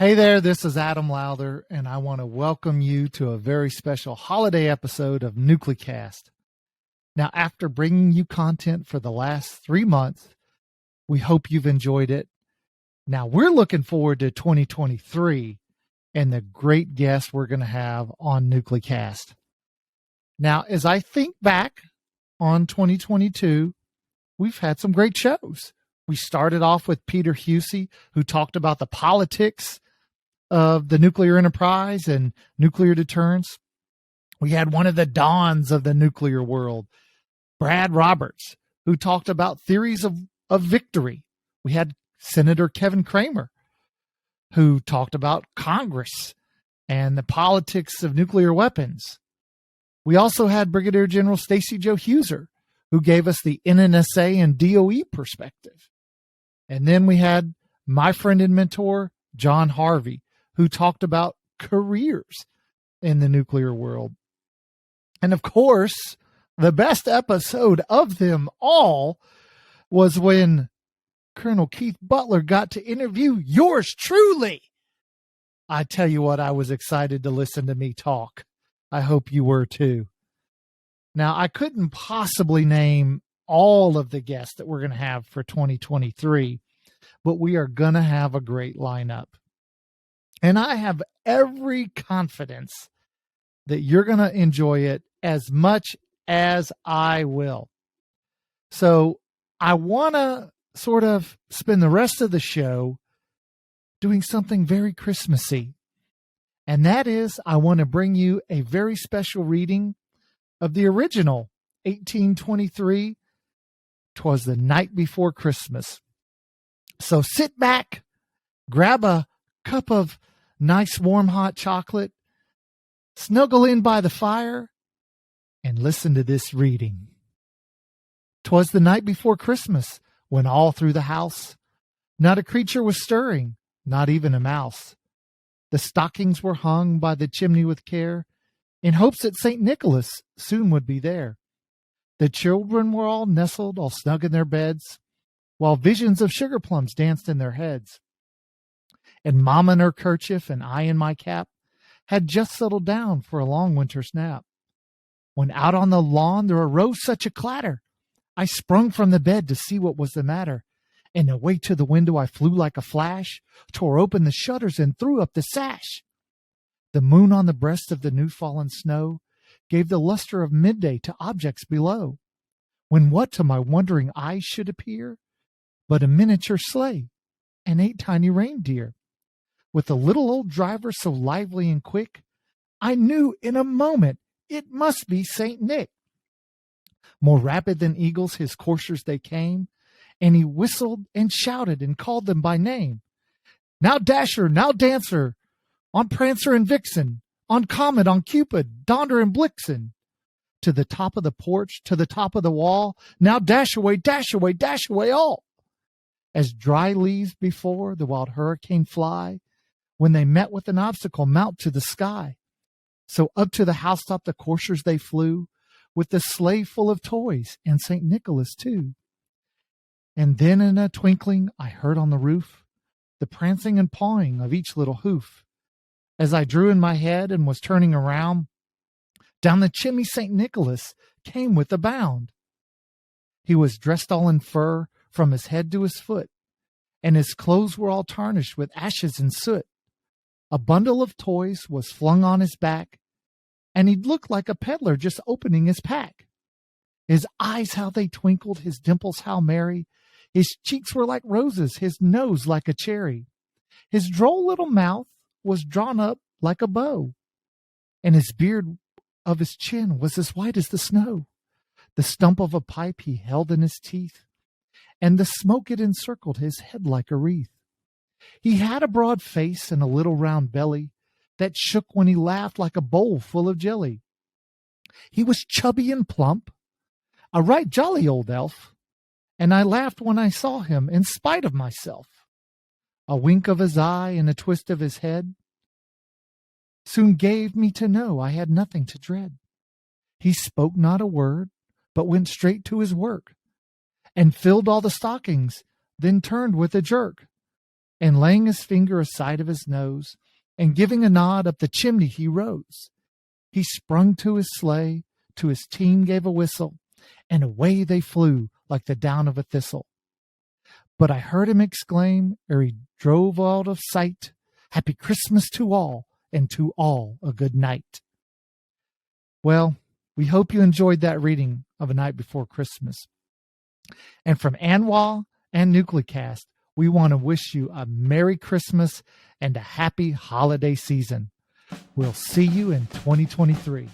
Hey there, this is Adam Lowther, and I want to welcome you to a very special holiday episode of NucleCast. Now, after bringing you content for the last 3 months, we hope you've enjoyed it. Now, we're looking forward to 2023 and the great guests we're going to have on NucleCast. Now, as I think back on 2022, we've had some great shows. We started off with Peter Husey, who talked about the politics of the nuclear enterprise and nuclear deterrence. We had one of the dons of the nuclear world, Brad Roberts, who talked about theories of victory. We had Senator Kevin Kramer, who talked about Congress and the politics of nuclear weapons. We also had Brigadier General Stacy Jo Huser, who gave us the NNSA and DOE perspective. And then we had my friend and mentor, John Harvey, who talked about careers in the nuclear world. And of course, the best episode of them all was when Colonel Keith Butler got to interview yours truly. I tell you what, I was excited to listen to me talk. I hope you were too. Now, I couldn't possibly name all of the guests that we're going to have for 2023, but we are going to have a great lineup. And I have every confidence that you're going to enjoy it as much as I will. So I want to sort of spend the rest of the show doing something very Christmassy. And that is, I want to bring you a very special reading of the original 1823, 'Twas the Night Before Christmas. So sit back, grab a cup of nice warm hot chocolate, snuggle in by the fire, and listen to this reading. 'Twas the night before Christmas, when all through the house not a creature was stirring, not even a mouse. The stockings were hung by the chimney with care, in hopes that St. Nicholas soon would be there. The children were all nestled, all snug in their beds, while visions of sugar plums danced in their heads. And Mama in her kerchief and I in my cap had just settled down for a long winter's nap. When out on the lawn there arose such a clatter, I sprung from the bed to see what was the matter, and away to the window I flew like a flash, tore open the shutters and threw up the sash. The moon on the breast of the new-fallen snow gave the luster of midday to objects below, when what to my wondering eyes should appear but a miniature sleigh and 8 tiny reindeer. With a little old driver so lively and quick, I knew in a moment it must be St. Nick. More rapid than eagles his coursers they came, and he whistled and shouted and called them by name. Now Dasher, now Dancer, on Prancer and Vixen, on Comet, on Cupid, Donder and Blixen. To the top of the porch, to the top of the wall, now dash away, dash away, dash away all. As dry leaves before the wild hurricane fly, when they met with an obstacle, mount to the sky. So up to the housetop the coursers they flew, with the sleigh full of toys, and St. Nicholas too. And then in a twinkling I heard on the roof the prancing and pawing of each little hoof. As I drew in my head and was turning around, down the chimney St. Nicholas came with a bound. He was dressed all in fur from his head to his foot, and his clothes were all tarnished with ashes and soot. A bundle of toys was flung on his back, and he looked like a peddler just opening his pack. His eyes, how they twinkled, his dimples, how merry. His cheeks were like roses, his nose like a cherry. His droll little mouth was drawn up like a bow, and his beard of his chin was as white as the snow. The stump of a pipe he held in his teeth, and the smoke it encircled his head like a wreath. He had a broad face and a little round belly that shook when he laughed like a bowl full of jelly. He was chubby and plump, a right jolly old elf, and I laughed when I saw him in spite of myself. A wink of his eye and a twist of his head soon gave me to know I had nothing to dread. He spoke not a word, but went straight to his work, and filled all the stockings, then turned with a jerk, and laying his finger aside of his nose, and giving a nod up the chimney he rose. He sprung to his sleigh, to his team gave a whistle, and away they flew like the down of a thistle. But I heard him exclaim, ere he drove out of sight, "Happy Christmas to all, and to all a good night." Well, we hope you enjoyed that reading of A Night Before Christmas. And from Anwa and NucleCast, we want to wish you a Merry Christmas and a happy holiday season. We'll see you in 2023.